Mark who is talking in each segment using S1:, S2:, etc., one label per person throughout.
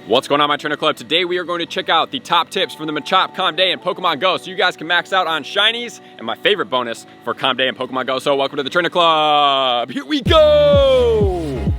S1: What's going on, my trainer club? Today we are going to check out the top tips from the Machop, COMM Day, and Pokemon Go so you guys can max out on shinies and my favorite bonus for COMM Day and Pokemon Go. So welcome to the trainer club. Here we go!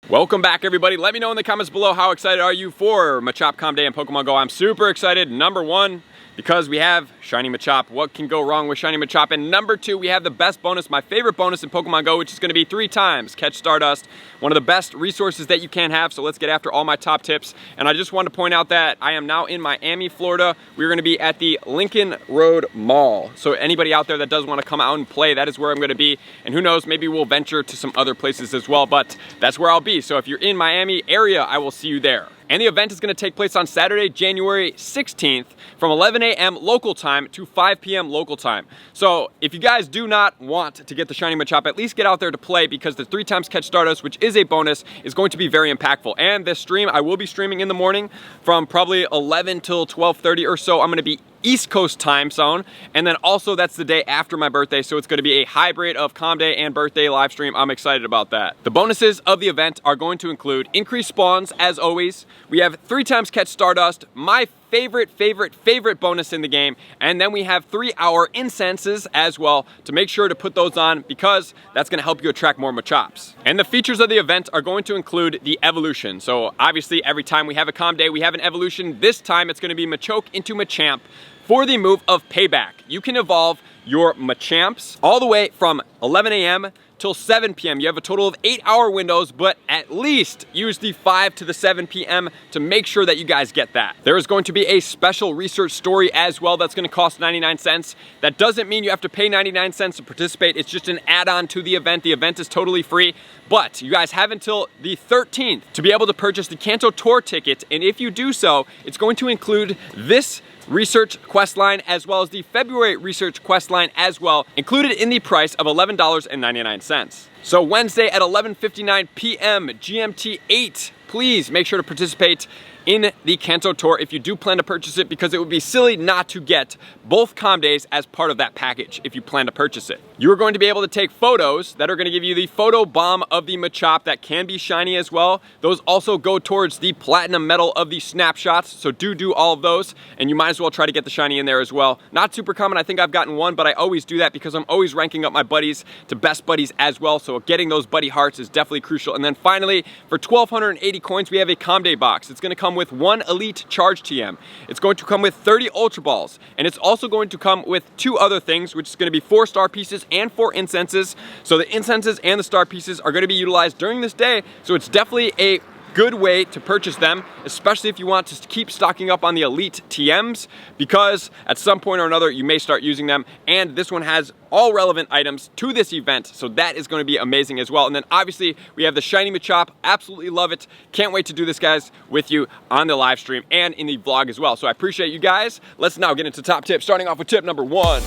S1: Welcome back, everybody. Let me know in the comments below how excited are you for Machop, COMM Day, and Pokemon Go. I'm super excited. Number one, because we have Shiny Machop. What can go wrong with Shiny Machop? And number two, we have the best bonus, my favorite bonus in Pokemon Go, which is going to be 3 times Catch Stardust. One of the best resources that you can have. So let's get after all my top tips. And I just want to point out that I am now in Miami, Florida. We're going to be at the Lincoln Road Mall. So anybody out there that does want to come out and play, that is where I'm going to be. And who knows, maybe we'll venture to some other places as well, but that's where I'll be. So if you're in Miami area, I will see you there. And the event is going to take place on Saturday, January 16th from 11 a.m. local time to 5 p.m. local time. So if you guys do not want to get the Shiny Machop, at least get out there to play, because the 3 times Catch Stardust, which is a bonus, is going to be very impactful. And this stream, I will be streaming in the morning from probably 11 till 12:30 or so. I'm going to be East Coast time zone, and then also that's the day after my birthday, so it's going to be a hybrid of COMM Day and birthday live stream. I'm excited about that. The bonuses of the event are going to include increased spawns, as always. We have 3 times Catch Stardust, my favorite bonus in the game, and then we have 3-hour incenses as well to make sure to put those on, because that's going to help you attract more Machops. And the features of the event are going to include the evolution. So obviously every time we have a COMM Day, we have an evolution. This time it's going to be Machoke into Machamp for the move of Payback. You can evolve your Machamps all the way from 11 a.m. till 7 p.m. You have a total of 8-hour windows, but at least use the 5 to the 7 p.m. to make sure that you guys get that. There is going to be a special research story as well that's going to cost 99 cents. That doesn't mean you have to pay 99 cents to participate. It's just an add-on to the event. The event is totally free, but you guys have until the 13th to be able to purchase the Kanto Tour ticket, and if you do so, it's going to include this research quest line as well as the February research quest line as well, included in the price of $11.99. So Wednesday at 11:59 p.m. GMT 8, please make sure to participate in the Kanto Tour if you do plan to purchase it, because it would be silly not to get both COMM Days as part of that package if you plan to purchase it. You are going to be able to take photos that are going to give you the photo bomb of the Machop that can be shiny as well. Those also go towards the platinum medal of the snapshots, so do all of those, and you might as well try to get the shiny in there as well. Not super common, I think I've gotten 1, but I always do that because I'm always ranking up my buddies to best buddies as well, so getting those buddy hearts is definitely crucial. And then finally, for 1,280 coins, we have a COMM Day box. It's going to come with 1 Elite Charge TM. It's going to come with 30 Ultra Balls, and it's also going to come with 2 other things, which is going to be 4 star pieces and 4 incenses. So the incenses and the star pieces are going to be utilized during this day, so it's definitely a good way to purchase them, especially if you want to keep stocking up on the Elite TMs, because at some point or another you may start using them, and this one has all relevant items to this event, so that is going to be amazing as well. And then obviously we have the Shiny Machop. Absolutely love it. Can't wait to do this, guys, with you on the live stream and in the vlog as well. So I appreciate you guys. Let's now get into top tips, starting off with tip number 1.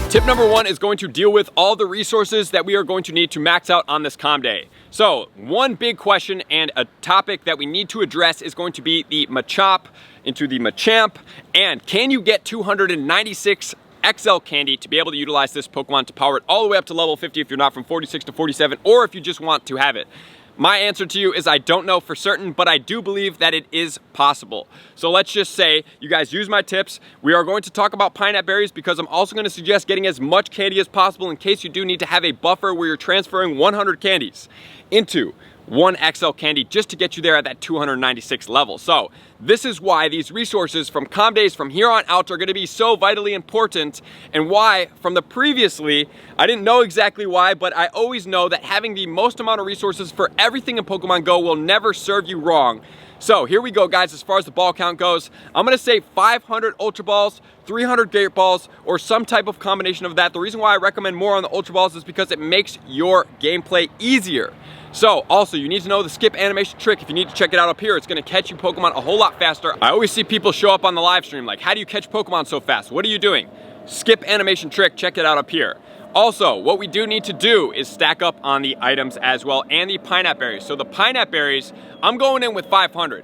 S1: Tip number 1 is going to deal with all the resources that we are going to need to max out on this COMM Day. So one big question and a topic that we need to address is going to be the Machop into the Machamp, and can you get 296 XL candy to be able to utilize this Pokemon to power it all the way up to level 50 if you're not from 46 to 47, or if you just want to have it. My answer to you is I don't know for certain, but I do believe that it is possible. So let's just say you guys use my tips. We are going to talk about pineapple berries, because I'm also going to suggest getting as much candy as possible in case you do need to have a buffer where you're transferring 100 candies into 1 XL candy just to get you there at that 296 level. So this is why these resources from COMM Days from here on out are going to be so vitally important, and why from the previously, I didn't know exactly why, but I always know that having the most amount of resources for everything in Pokemon Go will never serve you wrong. So here we go, guys. As far as the ball count goes, I'm going to say 500 Ultra Balls, 300 Gate Balls, or some type of combination of that. The reason why I recommend more on the Ultra Balls is because it makes your gameplay easier. So also, you need to know the skip animation trick. If you need to check it out up here, it's going to catch you Pokemon a whole lot faster. I always see people show up on the live stream like, how do you catch Pokemon so fast? What are you doing? Skip animation trick, check it out up here. Also, what we do need to do is stack up on the items as well, and the pineapple berries. So the pineapple berries, I'm going in with 500.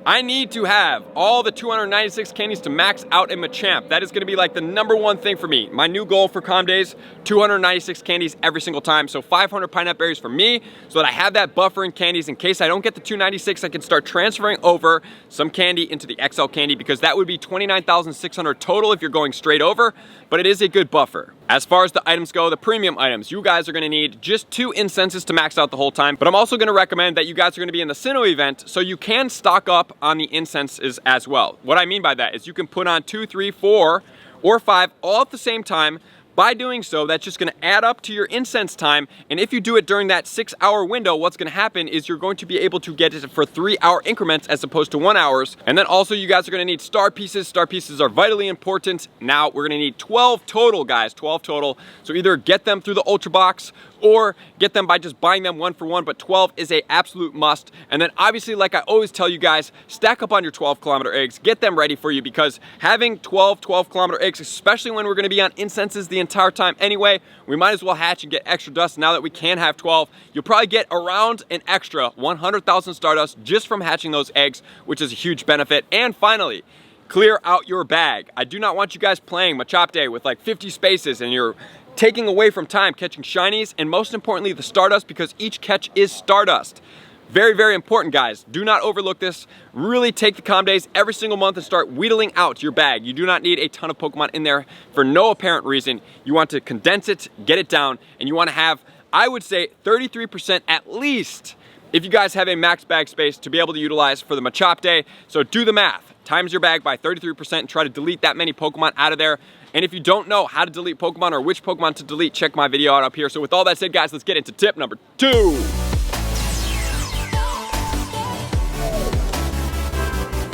S1: I need to have all the 296 candies to max out in Machamp. That is gonna be like the #1 thing for me. My new goal for COMM days, 296 candies every single time. So 500 pineapple berries for me, so that I have that buffer in candies in case I don't get the 296, I can start transferring over some candy into the XL candy, because that would be 29,600 total if you're going straight over, but it is a good buffer. As far as the items go, the premium items, you guys are gonna need just 2 incenses to max out the whole time, but I'm also gonna recommend that you guys are gonna be in the Sinnoh event, so you can stock up on the incenses as well. What I mean by that is you can put on 2, 3, 4, or 5 all at the same time. By doing so, that's just gonna add up to your incense time, and if you do it during that 6-hour window, what's gonna happen is you're going to be able to get it for 3-hour increments as opposed to 1 hours. And then also you guys are gonna need star pieces. Star pieces are vitally important. Now we're gonna need 12 total, guys, 12 total. So either get them through the Ultra Box or get them by just buying them 1 for 1, but 12 is a absolute must. And then obviously, like I always tell you guys, stack up on your 12-kilometer eggs, get them ready for you, because having 12-kilometer eggs, especially when we're gonna be on incenses the entire time anyway, we might as well hatch and get extra dust now that we can have 12. You'll probably get around an extra 100,000 Stardust just from hatching those eggs, which is a huge benefit. And finally, clear out your bag. I do not want you guys playing Machop Day with like 50 spaces and you're taking away from time catching shinies, and most importantly the Stardust, because each catch is Stardust. Very, very important, guys. Do not overlook this. Really take the COMM days every single month and start wheedling out your bag. You do not need a ton of Pokemon in there for no apparent reason. You want to condense it, get it down, and you want to have, I would say, 33% at least if you guys have a max bag space to be able to utilize for the Machop Day. So do the math. Times your bag by 33% and try to delete that many Pokemon out of there. And if you don't know how to delete Pokemon or which Pokemon to delete, check my video out up here. So with all that said, guys, let's get into tip number 2.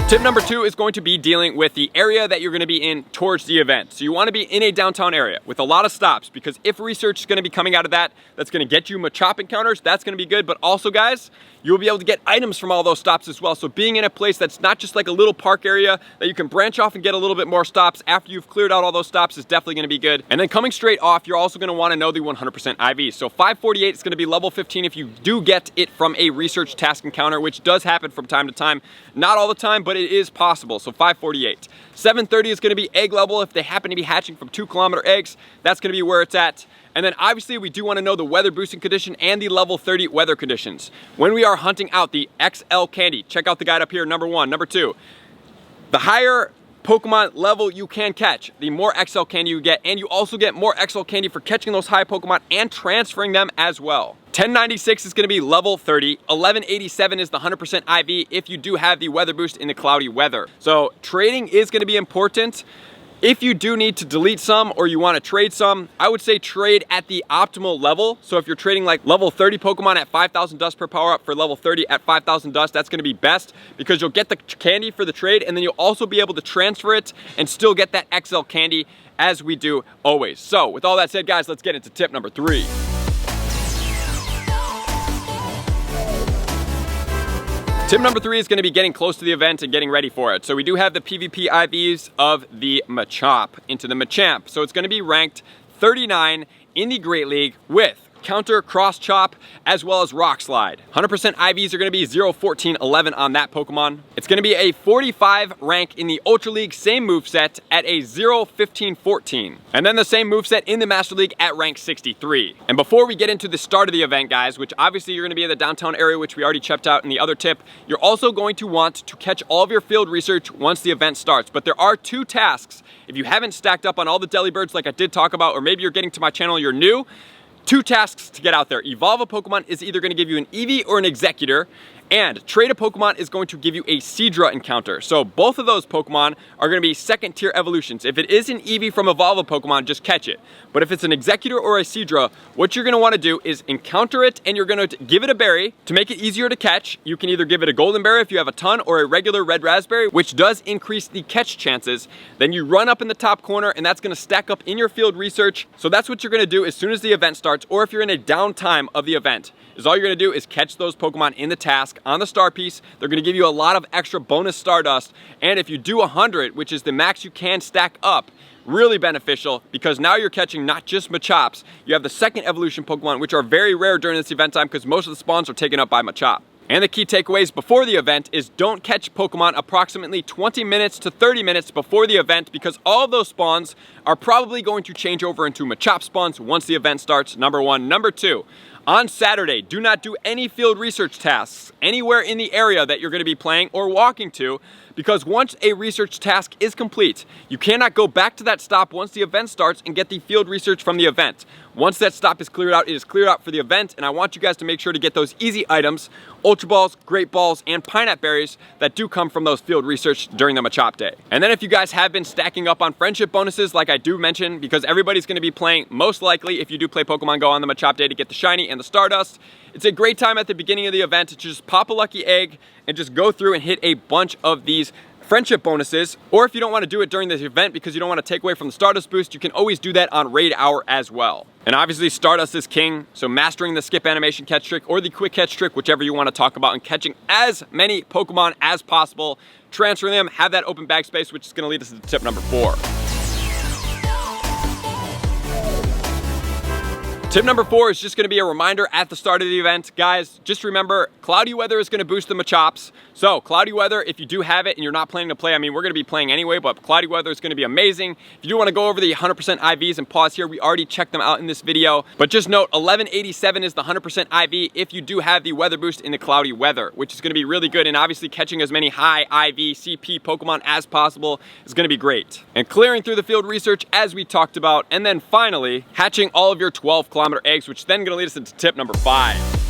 S1: Tip number 2 is going to be dealing with the area that you're going to be in towards the event. So you want to be in a downtown area with a lot of stops, because if research is going to be coming out of that, that's going to get you Machop encounters, that's going to be good. But also, guys, you'll be able to get items from all those stops as well. So being in a place that's not just like a little park area that you can branch off and get a little bit more stops after you've cleared out all those stops is definitely going to be good. And then coming straight off, you're also going to want to know the 100% IV. So 548 is going to be level 15 if you do get it from a research task encounter, which does happen from time to time. Not all the time, but it is possible. So 548. 730 is going to be egg level if they happen to be hatching from 2-kilometer eggs. That's going to be where it's at. And then obviously we do want to know the weather boosting condition and the level 30 weather conditions. When we are hunting out the XL candy, check out the guide up here, number 1. Number 2, the higher Pokemon level you can catch, the more XL candy you get, and you also get more XL candy for catching those high Pokemon and transferring them as well. 1096 is going to be level 30. 1187 is the 100% IV if you do have the weather boost in the cloudy weather. So trading is going to be important. If you do need to delete some or you want to trade some, I would say trade at the optimal level. So if you're trading like level 30 Pokemon at 5,000 dust per power up for level 30 at 5,000 dust, that's going to be best, because you'll get the candy for the trade, and then you'll also be able to transfer it and still get that XL candy as we do always. So with all that said, guys, let's get into tip number 3. Tip number 3 is going to be getting close to the event and getting ready for it. So we do have the PvP IVs of the Machop into the Machamp. So it's going to be ranked 39 in the Great League with counter, cross chop, as well as rock slide. 100% IVs are going to be 0, 14, 11 on that Pokemon. It's going to be a 45 rank in the Ultra League, same moveset at a 0, 15, 14. And then the same moveset in the Master League at rank 63. And before we get into the start of the event, guys, which obviously you're going to be in the downtown area, which we already checked out in the other tip, you're also going to want to catch all of your field research once the event starts. But there are 2 tasks. If you haven't stacked up on all the Delibirds like I did talk about, or maybe you're getting to my channel, you're new, 2 tasks to get out there. Evolve a Pokemon is either going to give you an Eevee or an Executor, and trade a Pokemon is going to give you a Seadra encounter. So both of those Pokemon are going to be 2nd tier evolutions. If it is an Eevee from Evolve a Pokemon, just catch it. But if it's an Executor or a Seadra, what you're going to want to do is encounter it, and you're going to give it a berry. To make it easier to catch, you can either give it a golden berry if you have a ton, or a regular red raspberry, which does increase the catch chances. Then you run up in the top corner, and that's going to stack up in your field research. So that's what you're going to do as soon as the event starts, or if you're in a downtime of the event, is all you're going to do is catch those Pokemon in the task on the star piece. They're going to give you a lot of extra bonus Stardust, and if you do 100, which is the max you can stack up, really beneficial, because now you're catching not just Machops, you have the 2nd evolution Pokemon, which are very rare during this event time because most of the spawns are taken up by Machop. And the key takeaways before the event is don't catch Pokemon approximately 20 minutes to 30 minutes before the event, because all of those spawns are probably going to change over into Machop spawns once the event starts, number one. Number two, on Saturday, do not do any field research tasks anywhere in the area that you're going to be playing or walking to, because once a research task is complete, you cannot go back to that stop once the event starts and get the field research from the event. Once that stop is cleared out, it is cleared out for the event, and I want you guys to make sure to get those easy items, Ultra Balls, Great Balls, and Pineapple Berries that do come from those field research during the Machop Day. And then if you guys have been stacking up on friendship bonuses, like I do mention, because everybody's going to be playing, most likely, if you do play Pokemon Go on the Machop Day, to get the Shiny and the Stardust, it's a great time at the beginning of the event to just pop a lucky egg and just go through and hit a bunch of these friendship bonuses. Or if you don't want to do it during this event because you don't want to take away from the Stardust boost, you can always do that on raid hour as well. And obviously Stardust is king, so mastering the skip animation catch trick or the quick catch trick, whichever you want to talk about, and catching as many Pokemon as possible, transferring them, have that open bag space, which is going to lead us to tip number 4. Tip number 4 is just going to be a reminder at the start of the event. Guys, just remember, cloudy weather is going to boost the Machops. So cloudy weather, if you do have it and you're not planning to play, I mean, we're going to be playing anyway, but cloudy weather is going to be amazing. If you do want to go over the 100% IVs and pause here, we already checked them out in this video. But just note, 1187 is the 100% IV if you do have the weather boost in the cloudy weather, which is going to be really good. And obviously catching as many high IV CP Pokemon as possible is going to be great. And clearing through the field research as we talked about. And then finally, hatching all of your 12-kilometer eggs, which is then going to lead us into tip number 5.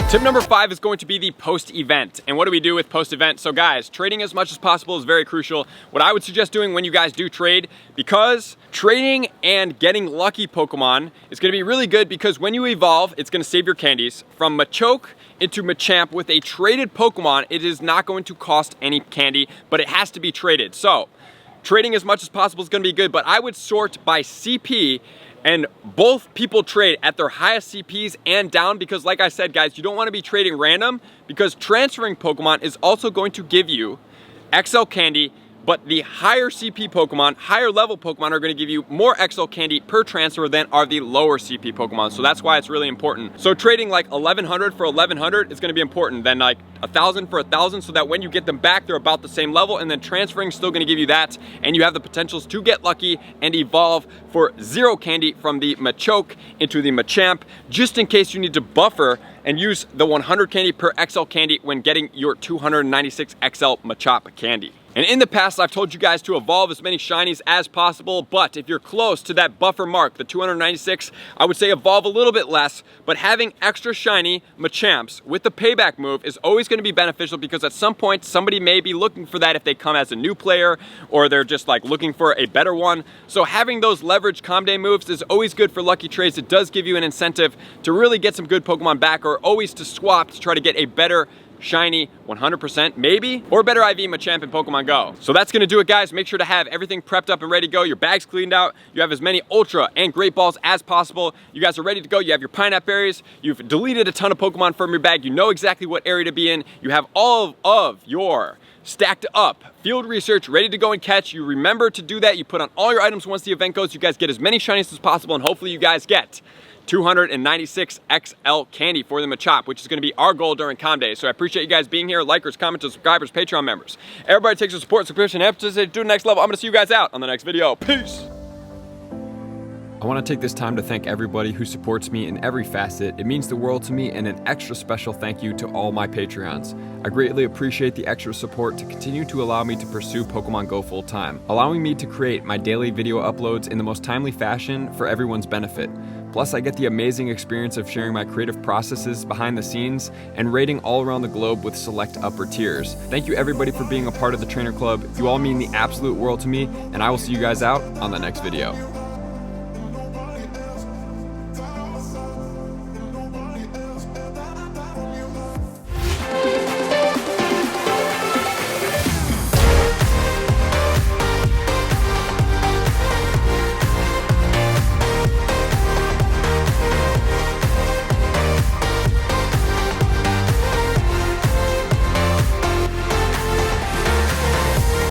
S1: Tip number 5 is going to be the post-event. And what do we do with post-event? So guys, trading as much as possible is very crucial. What I would suggest doing when you guys do trade, because trading and getting lucky Pokemon is going to be really good, because when you evolve, it's going to save your candies. From Machoke into Machamp with a traded Pokemon, it is not going to cost any candy, but it has to be traded. So trading as much as possible is going to be good, but I would sort by CP, and both people trade at their highest CPs and down, because like I said, guys, you don't want to be trading random, because transferring Pokemon is also going to give you XL candy, but the higher CP Pokemon, higher level Pokemon, are going to give you more XL candy per transfer than are the lower CP Pokemon. So that's why it's really important. So trading like 1100 for 1100 is going to be important, then like 1000 for 1000, so that when you get them back, they're about the same level, and then transferring is still going to give you that, and you have the potentials to get lucky and evolve for 0 candy from the Machoke into the Machamp, just in case you need to buffer and use the 100 candy per XL candy when getting your 296 XL Machop candy. And in the past, I've told you guys to evolve as many shinies as possible, but if you're close to that buffer mark, the 296, I would say evolve a little bit less, but having extra shiny Machamps with the Payback move is always going to be beneficial, because at some point, somebody may be looking for that if they come as a new player, or they're just like looking for a better one. So having those leverage COMM Day moves is always good for lucky trades. It does give you an incentive to really get some good Pokemon back, or always to swap to try to get a better shiny 100% maybe, or better IV Machamp in Pokemon Go. So that's gonna do it, guys. Make sure to have everything prepped up and ready to go. Your bag's cleaned out. You have as many Ultra and Great Balls as possible. You guys are ready to go. You have your Pineapple Berries. You've deleted a ton of Pokemon from your bag. You know exactly what area to be in. You have all of your stacked up field research ready to go and catch. You remember to do that. You put on all your items once the event goes. You guys get as many shinies as possible, and hopefully you guys get 296 XL candy for the Machop, which is going to be our goal during COMM Day. So I appreciate you guys being here, likers, commenters, subscribers, Patreon members. Everybody takes your support, subscription, emphasis to the next level. I'm going to see you guys out on the next video. Peace! I want to take this time to thank everybody who supports me in every facet. It means the world to me, and an extra special thank you to all my Patreons. I greatly appreciate the extra support to continue to allow me to pursue Pokemon Go full time, allowing me to create my daily video uploads in the most timely fashion for everyone's benefit. Plus, I get the amazing experience of sharing my creative processes behind the scenes and raiding all around the globe with select upper tiers. Thank you everybody for being a part of the Trainer Club. You all mean the absolute world to me, and I will see you guys out on the next video.